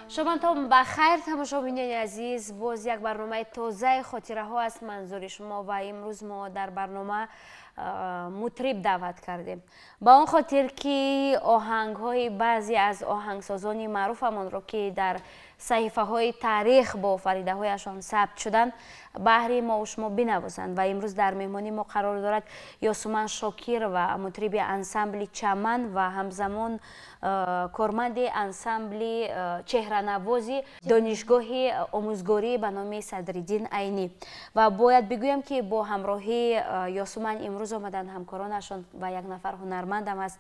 شما تا بخیر تماشاگران عزیز، باز یک برنامه تازه خاطره ها از منظور شما و امروز ما در برنامه مطرب دعوت کردیم با اون خاطر که آهنگ های بعضی از آهنگسازان معروفمان رو که در صحیفه های تاریخ با آفریده هایشان ثبت شدن بهر ما و شما بنوازند و امروز در مهمانی ما قرار دارد یاسمن شاکر و مطرب انسمبل چمن و همزمان کارمند انسمبل چهره نوازی دانشگاه آموزگاری به نام صدرالدین عینی و باید بگویم که با همراهی یاسمن امروز آمدن همکارانشان و یک نفر هنرمند هم است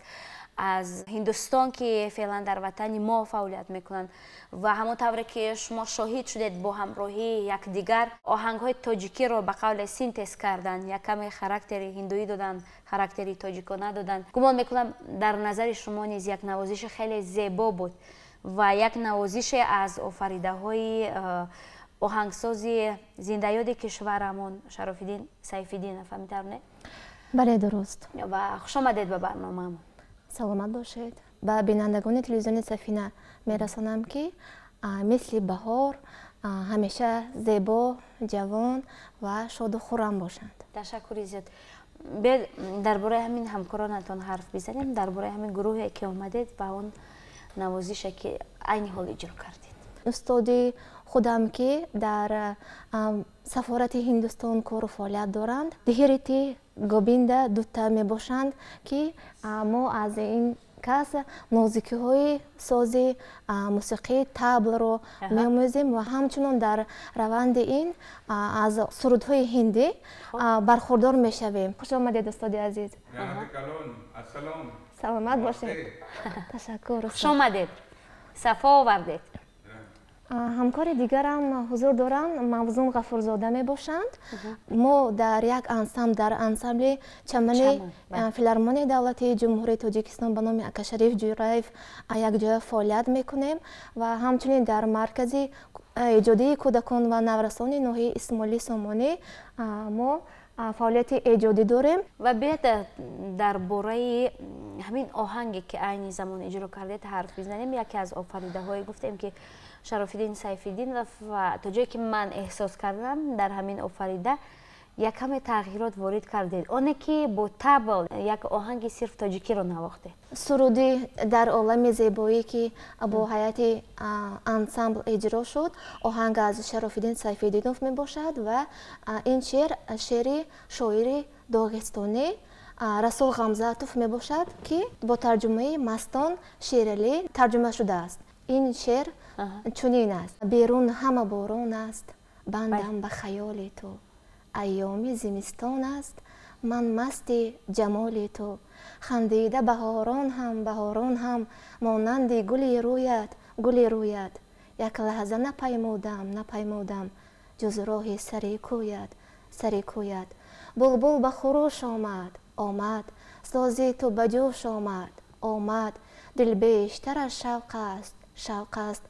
از هندوستان که فعلا در وطن ما فعالیت میکنند و همونطور که شما شاهد شدید با همراهی یک دیگر آهنگ های تاجیکی را به قول سینتز کردن، یک کمی خاراکتر هندویی دادن، خاراکتر تاجیکانه دادن. گمان میکنم در نظر شما نیز یک نوازش خیلی زیبا بود و یک نوازش از آفریده های آهنگسازی زنده یاد کشورمون شراف‌الدین سیف‌الدین، فهمیدم نه؟ بله درست. و خوش آمدید به برنامه‌مون. سلامت باشید. به بینندگان تلویزیون سفینه میرسانم که مثل بهار همیشه زیبا، جوان و شاد و خرم باشند. تشکر زیاد. درباره همین همکارانتان حرف بزنیم، درباره همین گروهی که اومدید و اون نوازش که عین حال اجرا کردید. استادی خودم که در سفارت هندوستان کار و فعالیت دارند، دیگریتی گوبینده دوتا می باشند که ما از این کس موزیکی های سازی موسیقی طبل رو می آموزیم و همچنان در روند این از سرودهای هندی برخوردار می شویم. خوش آمدید استاد عزیز. سلامت باشید. تشکر. خوش آمدید. صفا آوردید. ҳамкори дигарам ҳузур доранд, Мавзун Ғафурзода мебошанд. Мо дар як дар ансамбли чамани филармонияи давлатии ҷумҳурии Тоҷикистон ба номи Акашариф Ҷураев якҷоя фаъолият мекунем ва ҳамчунин дар маркази эҷодии кӯдакон ва наврасони ноҳияи Исмоилӣ Сомонӣ мо фаъолияти эҷодӣ дорем. ва биёед дар бораи ҳамин оҳанге ки айни замон иҷро кардед ҳарф бизанем. яке аз офаридаҳое гуфтем ки Шарофиддин Сайфиддинов ва то ҷое ки ман эҳсос кардам дар ҳамин офарида якаме тағйирот ворид кардед. оне ки бо табл як оҳанги сирф тоҷикиро навохтед. Суруди дар олами зебоӣ ки бо ҳайати ансамбл эҷро шуд, оҳанг аз Шарофиддин Сайфиддинов мебошад ва ин шеър шеъри шоири доғистонӣ Расул Ғамзатов мебошад ки бо тарҷумаи Мастон Шералӣ тарҷума шудааст. ин шеър чунин аст: берун ҳама борон аст, бандам ба хаёли ту, айёми зимистон аст, ман масти ҷамоли ту, хандида баҳорон ҳам монанди гули рӯят, як лаҳза напаймудам ҷуз роҳи сари кӯят. Булбул ба хурӯш омад, сози ту ба ҷӯш омад, дил бештар аз шавқ аст,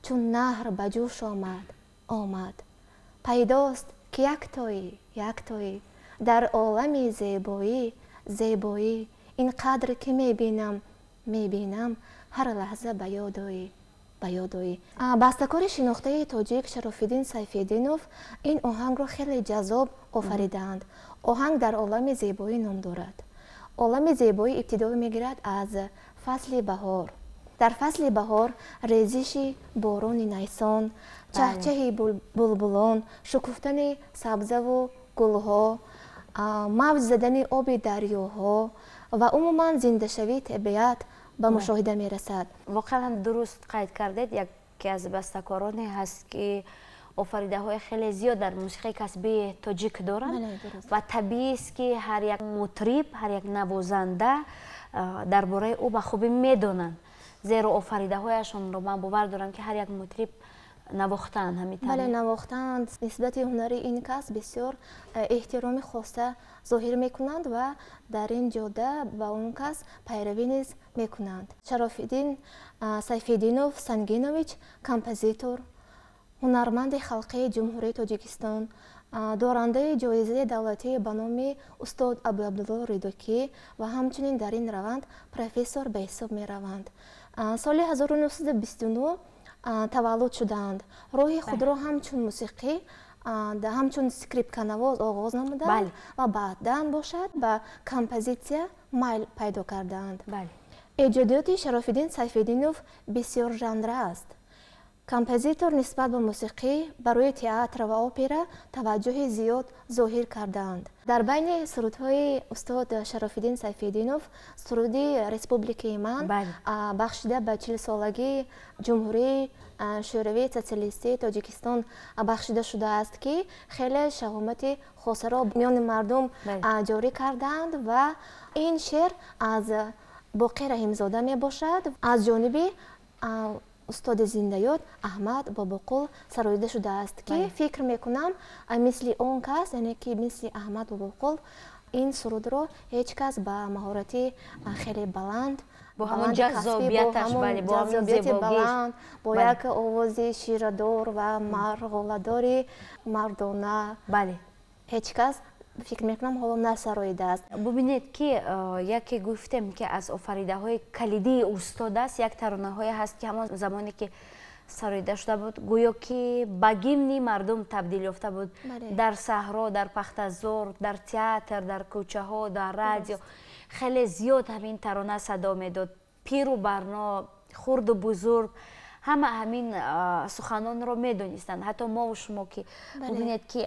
чун наҳр ба ҷӯш омад. Пайдост ки яктоӣ дар олами зебоӣ, ин қадр ки мебинам ҳар лаҳза ба ёдоӣ. Бастакори шинохтаи тоҷик Шарофиддин Сайфиддинов ин оҳангро хеле ҷаззоб офаридаанд. оҳанг дар олами зебоӣ ном дорад. олами зебоӣ ибтидо мегирад аз фасли баҳор. дар фасли баҳор резиши борони найсон, чаҳчаҳи булбулон, шукуфтани сабзаву гулҳо, мавҷ задани оби дарёҳо ва умуман зиндашавии табиат ба мушоҳида мерасад. воқеан дуруст қайд кардед. яке аз бастакороне ҳаст ки офаридаҳои хеле зиёд дар мусиқии касбии тоҷик доранд ва табиист ки ҳар як мутриб, ҳар як навозанда дар бораи ӯ ба хубӣ медонанд. зеро офаридаҳояшонро ман бовар дорам ки ҳар як мутриб навохтаанд. бале навохтаанд. нисбати ҳунари ин кас бисёр эҳтироми хоса зоҳир мекунанд ва дар ин ҷода ба он кас пайравӣ низ мекунанд. Шарофиддин Сайфиддинов Сангинович композитор, ҳунарманди халқии ҷумҳурии Тоҷикистон, дорандаи ҷоизаи давлатии ба номи устод Абу Абдулло Ридокӣ ва ҳамчунин дар ин раванд профессор ба ҳисоб мераванд. соли 1929 таваллуд шуданд. роҳи худро ҳамчун мусиқӣ, ҳамчун скрипканавоз оғоз намуданд ва баъдан бошад ба композитсия майл пайдо карданд. эҷодиёти Шарофиддин Сайфиддинов бисёр жанра аст. композитор нисбат ба мусиқӣ барои театр ва опера таваҷҷӯҳи зиёд зоҳир карданд. дар байни сурудҳои устод Шарофиддин Сайфиддинов суруди Республикаи ман бахшида ба 40-солагии ҷумҳурии шӯравии социалистии Тоҷикистон бахшида шудааст ки хеле шаҳомати хосаро миёни мардум ҷорӣ карданд ва ин шеър аз Боқӣ Раҳимзода мебошад. аз ҷониби устоди зиндаёд Аҳмад Бобоқул сароида шудааст ки фикр мекунам мисли он кас, яъне ки мисли Аҳмад Бобоқул ин сурудро ҳеҷ кас ба маҳорати хеле баланд, бо ҳамон ҷаззобияташ, бо ҳамон зебогӣ, бо як овози ширадор ва марғоладори мардона ҳеҷ кас фикр мекунам ҳоло насароидааст. бубинед ки яке гуфтем ки аз офаридаҳои калидии устод аст. як таронаҳое ҳаст ки ҳамон замоне ки сароида шуда буд гӯё ки ба гимни мардум табдил ёфта буд. дар саҳро, дар пахтазор, дар театр, дар кӯчаҳо, дар радио хеле зиёд ҳамин тарона садо медод. пиру барно, хурду бузург ҳама ҳамин суханонро медонистанд. ҳатто мову шумо ки бубинед ки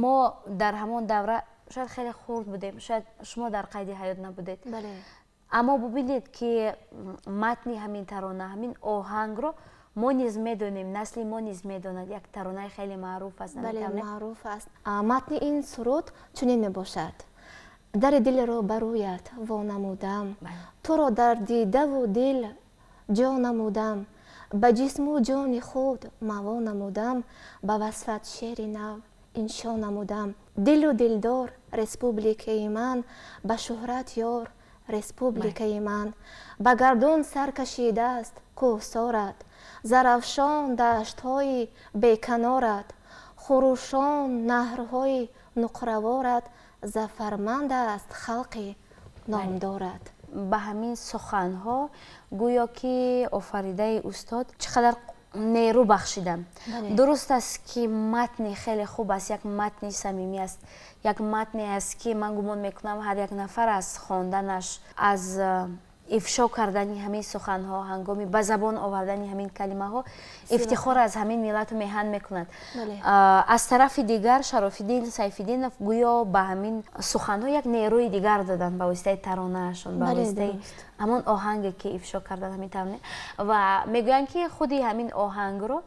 мо дар ҳамон давра шояд хеле хурд будем, шояд шумо дар қайди ҳаёт набудед, аммо бубинед ки матни ҳамин тарона, ҳамин оҳангро мо низ медонем, насли мо низ медонад. як таронаи хеле маъруф аст. маъруф аст. матни ин суруд чунин мебошад: дари дилро ба рӯят во намудам, туро дар дидаву дил ҷо намудам, به جسم و جان خود موا نمودم، به وصفت شعر نو انشا نمودم. دل و دلدار رسپوبلیکای من، به شهرت یار رسپوبلیکای من. به گردون سر کشیده است کوهسارت، زرافشان دشت‌های بیکنارت. خروشان نهرهای نقروارت، زفرمند است خلق نامدارت. به همین سخنها گویا که آفریده استاد چقدر نیرو بخشیدم. درست است که متن خیلی خوب است، یک متن صمیمی است، یک متنی است که من گمان میکنم هر یک نفر از خواندنش، از افشا کردن همین سخنها، هنگامی به زبان آوردن همین کلمه ها افتخار از همین ملت میهن میکند. از طرف دیگر شراف‌الدین سیف‌الدین گویا به همین سخنها یک نیروی دیگر دادن به واسطه ترانه‌شان، به واسطه همون آهنگی که افشا کردن همین ترانه. و میگویند که خودی همین آهنگ رو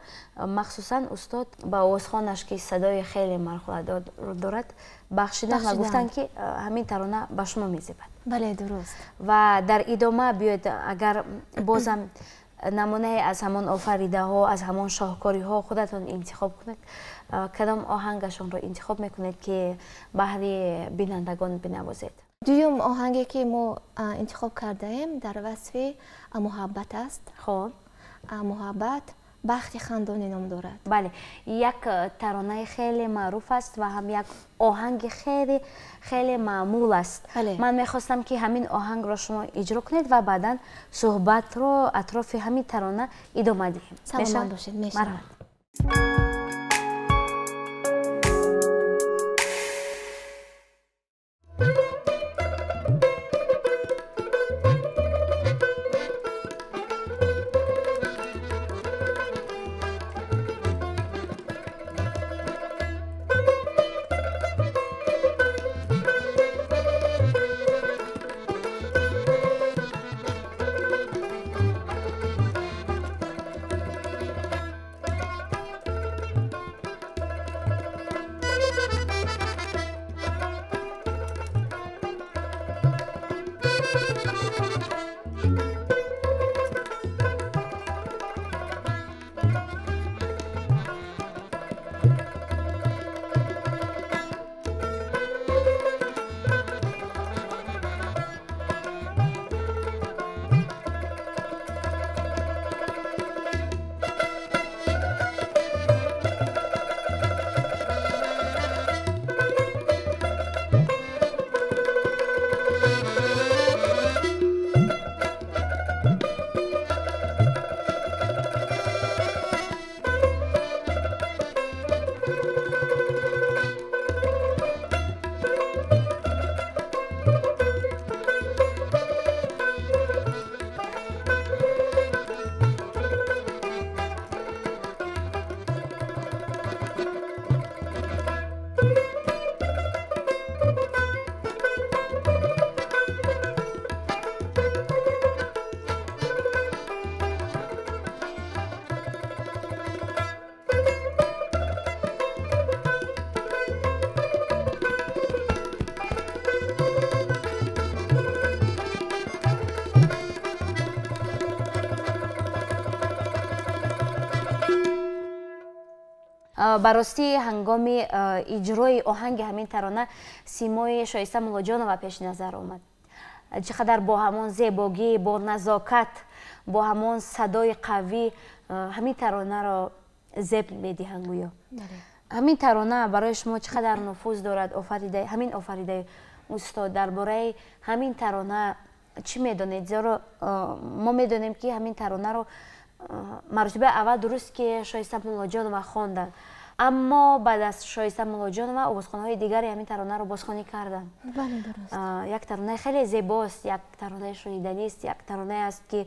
مخصوصا استاد با آوازخوانش که صدای خیلی مرخوله دارد بخشیدن و گفتن که همین ترانه به شما میزیبد. بله درست. و در ادامه بیاید اگر بازم نمونه از همان آفریده ها، از همان شاهکاری ها خودتون انتخاب کنید، کدام آهنگشون رو انتخاب میکنید که بهر بینندگان بنوازید؟ دویم آهنگی که ما انتخاب کرده ایم در وصف محبت است. خب محبت بخت خندانی نام دارد. بله، یک ترانه خیلی معروف است و هم یک آهنگ خیلی خیلی معمول است. من میخواستم که همین آهنگ را شما اجرا کنید و بعدا صحبت رو اطراف همین ترانه ادامه دهیم. سلام باشید. مرحبا. براستی هنگام اجرای آهنگ همین ترانه سیمای شایسته ملاجانова پیش نظر آمد. چقدر با همون زیبایی، با نزاکت، با همون صدای قوی همین ترانه را زیب میدهند گویا. همین ترانه برای شما چقدر نفوذ دارد؟ همین آفریده استاد درباره همین ترانه چی میدونید؟ زیرا ما میدونیم که همین ترانه رو مرتبه اول درست که شایسته ملاجانова خواندن، اما بعد از شایسته ملاجانова آوازخوان‌های دیگری همین ترانه رو بازخوانی کردن. بله درست. یک ترانه خیلی زیباست، یک ترانه شنیدنی است، یک ترانه است که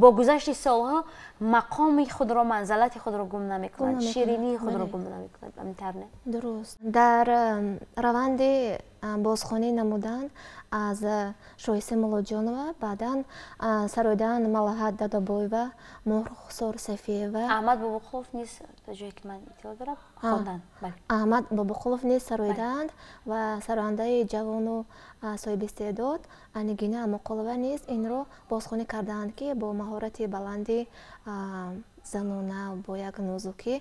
با گذشت سالها مقام خود را، منزلت خود را گم نمی‌کند، شیرینی خود را گم نمی‌کند. همین ترانه درست. در روند бозхонӣ намуданд аз Шоҳиста Молоҷонова, баъдан сароидан Малаҳат Дадобоева, Мурхусор Сафиева. Аҳмад Бобуқулов низ то ҷое ки ман иттилоъ дорам хонданд. Аҳмад Бобуқулов низ сароиданд ва сарояндаи ҷавону соҳибистеъдод Нигина Амоқулова низ инро бозхонӣ карданд, ки бо маҳорати баланди занона бо як нозукӣ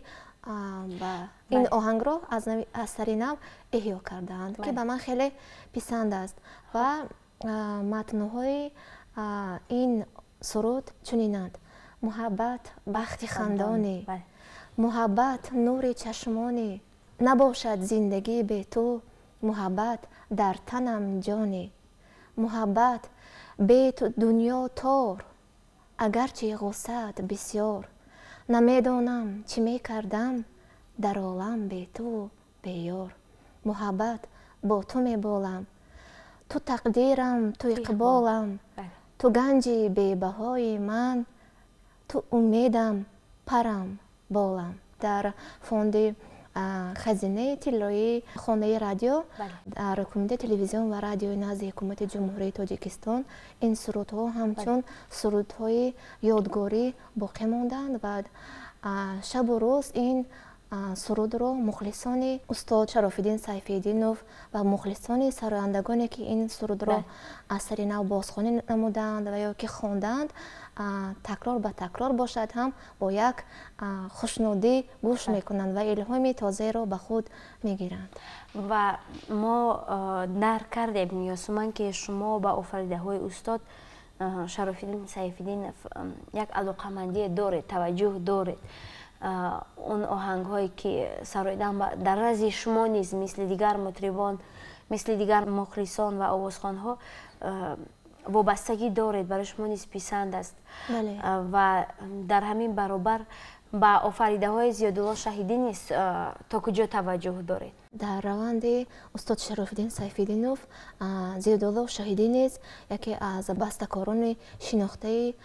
ба ин оҳангро аз сари нав эҳё карданд, ки ба ман хеле писанд аст. Ва матнҳои ин суруд чунинанд: муҳаббат бахти хандонӣ, муҳаббат нури чашмонӣ, набошад зиндагӣ бе ту, муҳаббат дар танам ҷонӣ, муҳаббат бе ту дунё тор, агарчи ғуссаат бисёр, намедонам чӣ мекардам дар олам бе ту беёр, муҳаббат бо ту меболам, ту тақдирам, ту иқболам, ту ганҷи бебаҳои ман, ту умедам, парам, болам. Дар фонди хазинаи тиллоии хонаи радио дар Кумитаи телевизион ва радиои назди ҳукумати ҷумҳурии Тоҷикистон ин сурудҳо ҳамчун сурудҳои ёдгорӣ боқӣ монданд ва шабу рӯз ин сурудро мухлисони устод Шарофиддин Сайфиддинов ва мухлисони сарояндагоне ки ин сурудро аз сари нав бозхонӣ намуданд ва ё ки хонданд, такрор ба такрор бошад ҳам бо як хушнудӣ гӯш мекунанд ва илҳоми тозаеро ба худ мегиранд. Ва мо дарк кардем ниёсуманд ки шумо ба офаридаҳои устод Шарофиддин Сайфиддинов як алоқамандие доред, таваҷҷӯҳ доред. Он оҳангҳое ки сароидан дар назди шумо низ мисли дигар мутрибон, мисли дигар мухлисон ва овозхонҳо вобастагӣ доред, барои шумо низ писанд аст. Ва дар ҳамин баробар ба офаридаҳои Зиёдулло Шаҳидӣ низ то куҷо таваҷҷӯҳ доред? Дар раванди устод Шарофиддин Сайфиддинов, Зиёдулло Шаҳидӣ низ яке аз бастакорони шинохтаи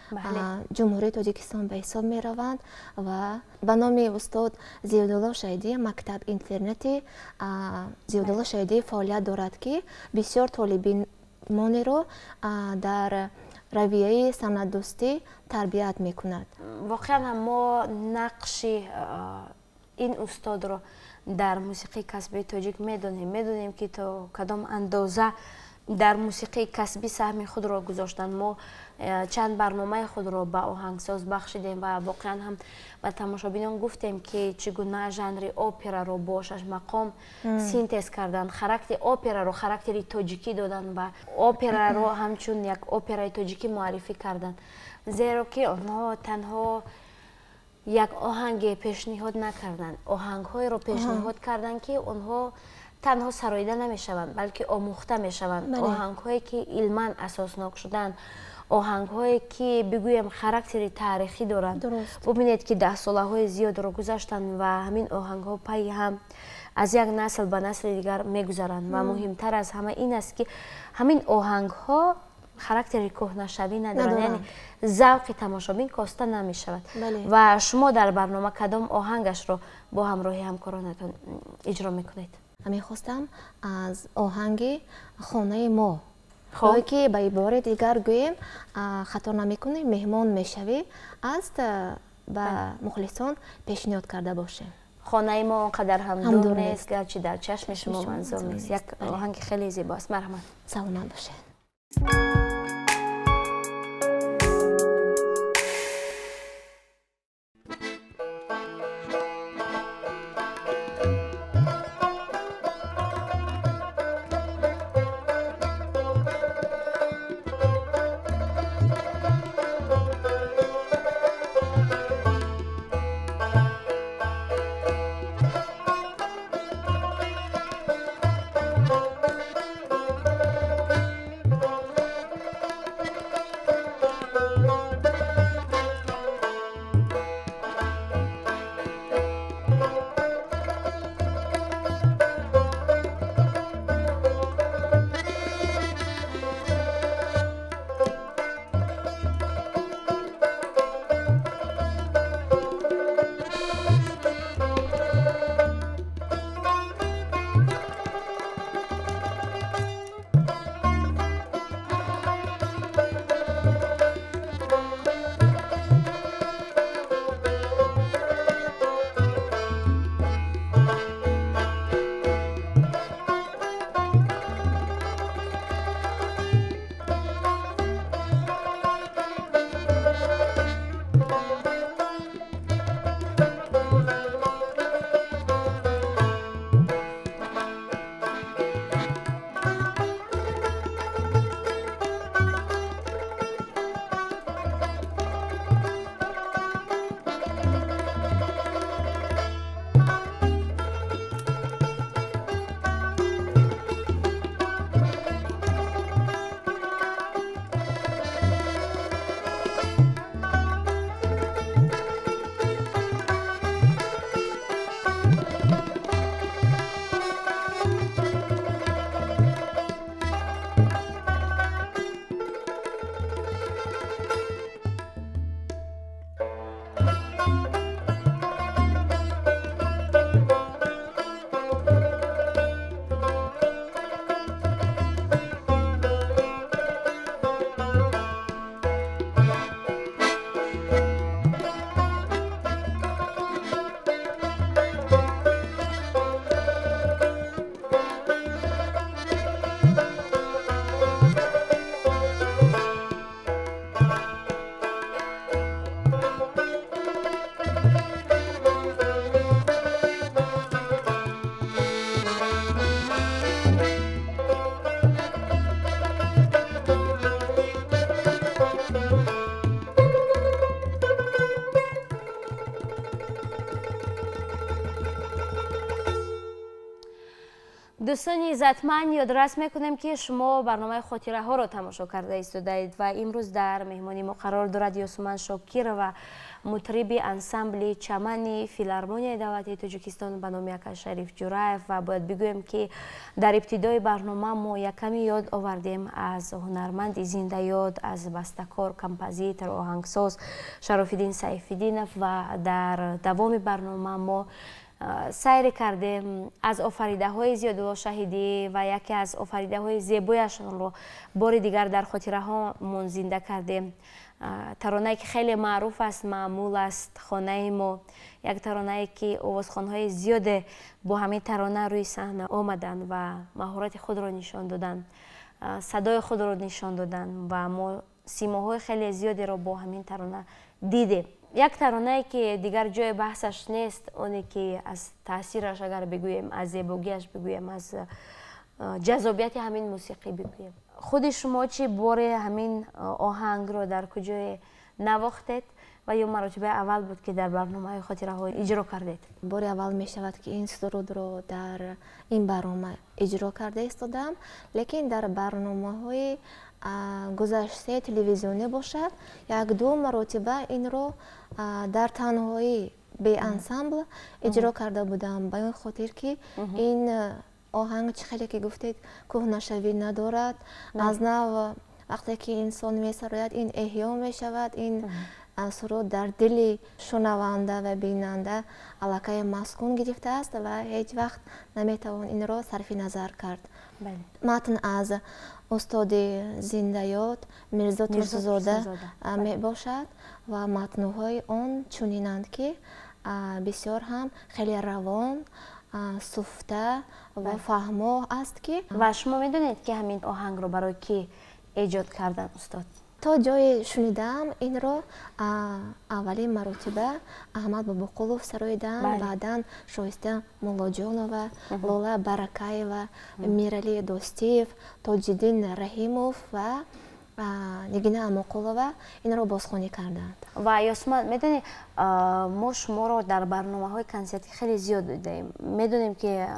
ҷумҳурии Тоҷикистон ба ҳисоб мераванд ва ба номи устод Зиёдулло Шаҳидӣ мактаб интернати Зиёдулло Шаҳидӣ фаъолият дорад, ки бисёр толибинонеро дар равияи санъатдӯстӣ тарбият мекунад. Воқеан мо нақши ин устодро дар мусиқии касбии тоҷик медонем. Медонем ки то кадом андоза дар мусиқии касбӣ саҳми худро гузоштанд. Мо чанд барномаи худро ба оҳангсоз бахшидем ва воқеан ҳам ба тамошобинон гуфтем ки чӣ гуна жанри операро бо шашмақом синтез карданд, характери операро характери тоҷикӣ доданд ва операро ҳамчун як операи тоҷикӣ муаррифӣ карданд. Зеро ки онҳо танҳо як оҳанге пешниҳод накарданд, оҳангҳоеро пешниҳод карданд ки онҳо танҳо сароида намешаванд, балки омӯхта мешаванд. Оҳангҳое ки илман асоснок шуданд, оҳангҳое ки бигӯем характери таърихӣ доранд. бубинед ки даҳсолаҳои зиёдро гузаштанд ва ҳамин оҳангҳо пайи ҳам аз як насл ба насли дигар мегузаранд. Ва муҳимтар аз ҳама ин аст ки ҳамин оҳангҳо характери кӯҳнашавӣ надоранд, яъне завқи тамошобин коста намешавад. Ва шумо дар барнома кадом оҳангашро бо ҳамроҳи ҳамкоронатон иҷро мекунед? Мехостам аз оҳанги хонаи мо, ки ба ибораи дигар гӯем хато намекунӣ, меҳмон мешавӣ, аст ба мухлисон пешниҳод карда бошем. хонаи мо он қадар ҳам дур нест, гарчи дар чашми шумо манзур нест. Як оҳанги хеле зебост. Марҳамат. Саломат бошед. دوستان عزتمند یادرس میکنیم که شما برنامه خاطره ها را تماشا کرده ایستادید و امروز در مهمانی ما قرار دارد یاسمن شاکر و مطرب انسامبل چمن فیلارمونیای دولتی تاجیکستان به نام یک شریف جورایف و باید بگویم که در ابتدای برنامه ما یک کمی یاد آوردیم از هنرمند زنده یاد، از بسته‌کار، کمپوزیتور، آهنگساز شراف‌الدین سیف‌الدینов و در دوام برنامه ما سیر کردیم از آفریده های زیادالله شهیدی و یکی از آفریده های زیبایشان رو بار دیگر در خاطره ها من زنده کردیم. ترانه‌ای که خیلی معروف است، معمول است، خانه ما، یک ترانه‌ای که آوازخوان‌های زیاد با همین ترانه روی صحنه آمدند و مهارت خود را نشان دادند، صدای خود را نشان دادند و ما سیماهای خیلی زیادی را با همین ترانه دیدیم. یک ترانه‌ای که دیگر جای بحثش نیست، اونی که از تاثیرش اگر بگوییم، از زیباییش بگوییم، از جذابیت همین موسیقی بگوییم. خود شما چه بار همین آهنگ رو در کجای نواختید و یا مرتبه اول بود که در برنامه خاطره ها اجرا کردید؟ بار اول می شود که این سرود رو در این برنامه اجرا کرده ایستادم، لیکن در برنامه های گذشته تلویزیونی باشد یک دو مرتبه این رو در تنهایی به انسامبل اجرا کرده بودم، به این خاطر که این آهنگ چه خیلی که گفتید کهنه‌شوی ندارد، از نو وقتی که انسان می‌سراید این احیا می‌شود، این سرود در دل شنونده و بیننده علاقه مسکون گرفته است و هیچ وقت نمی‌توان این را صرف نظر کرد. متن از استاد زنده یاد میرزا ترسوزاده می باشد و متن‌های آن چنینند که بسیار هم خیلی روان، سفته و فهمو است که و شما میدونید که همین آهنگ رو برای کی ایجاد کردن استاد؟ تا جای شنیدم این رو اولین مرتبه احمد باباقولов سراییدن، بعداً شایسته مولاجانова، لولا баракаева، میرعلی دوستیف، تاج‌الدین رحیمов و نگینه اماقلова این رو بازخوانی کردند. و یاسمن میدونید ما شما رو در برنامه های کنسرتی خیلی زیاد دیدیم. میدونیم که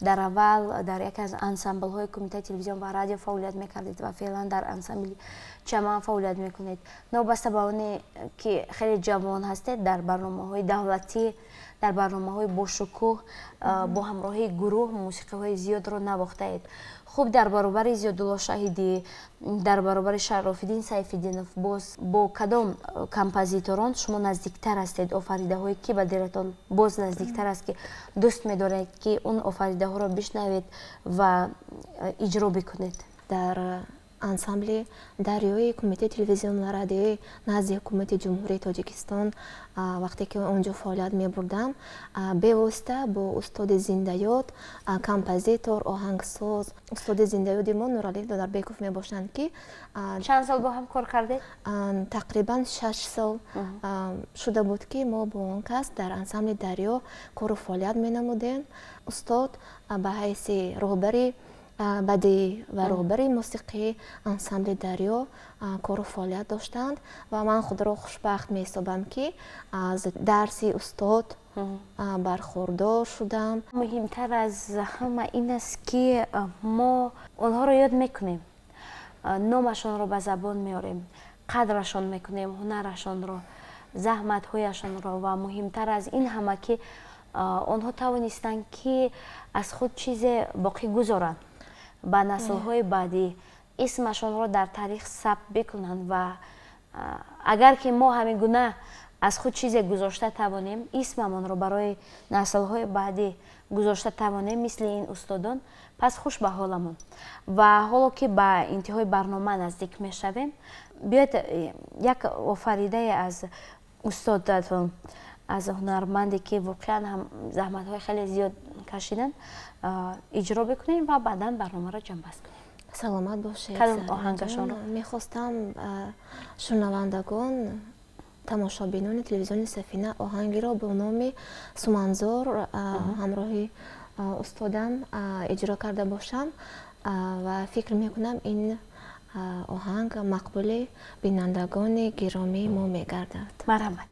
در اول در یکی از انسامبل های کمیته تلویزیون و رادیو فعالیت میکردید و فعلا در انسامبل چمن فعالیت میکنید. نوبسته به اون که خیلی جوان هستید، در برنامه های دولتی، در برنامه های باشکوه با همراهی گروه موسیقی های زیاد رو نواخته اید. خوب در برابر زیادالله شهیدی، در برابر شراف‌الدین سیف‌الدینov باز با کدام کمپوزیتوران شما نزدیکتر هستید؟ آفریده هایی که به دلتان باز نزدیکتر است که دوست می‌دارید که اون آفریده ها را بشنوید و اجرا بکنید؟ در انسامبل دریای کمیته تلویزیون و رادیوی نزد حکومت جمهوری تاجیکستان وقتی که اونجا فعالیت می بردم، به واسطه با استاد زنده یاد، کمپوزیتور، آهنگساز، استاد زنده یاد ما نورعلی دادربیکوف می باشند که چند سال با هم کار کردید؟ تقریبا 6 سال شده بود که ما با اون کس در انسامبل دریا کار و فعالیت می نمودیم. استاد به حیث رهبری بدی و رهبری موسیقی انسامبل دریا کار و فعالیت داشتند و من خود را خوشبخت می حسابم که از درس استاد برخوردار شدم. مهمتر از همه این است که ما آنها را یاد میکنیم، نامشان را به زبان میاریم، قدرشان میکنیم، هنرشان را، زحمت هایشان را و مهمتر از این همه که آنها توانستند که از خود چیز باقی گذارند، به نسل‌های بعدی اسمشان را در تاریخ ثبت بکنند و اگر که ما همین گونه از خود چیز گذاشته توانیم، اسممان را برای نسل‌های بعدی گذاشته توانیم مثل این استادان، پس خوش به حالمون. و حالا که به انتهای برنامه نزدیک میشویم، بیاید یک آفریده از استادتون، از هنرمندی که واقعا هم زحمت‌های خیلی زیاد کشیدن اجرا بکنیم و بعدا برنامه را جمع بست کنیم. سلامت باشید. کدام آهنگشان رو؟ میخواستم شنوندگان تماشابینان تلویزیون سفینه آهنگی را به نام سومنزار همراهی استادم اجرا کرده باشم و فکر میکنم این آهنگ مقبول بینندگان گرامی ما میگردد. مرحمت.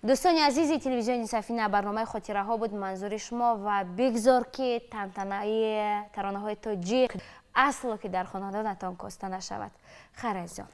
دوستان عزیزی تلویزیون سفینه برنامه خاطره ها بود منظور شما و بگذار که ترانه های تاجیک اصل که در خانواده نتان کاسته نشود. خیر عزیزان.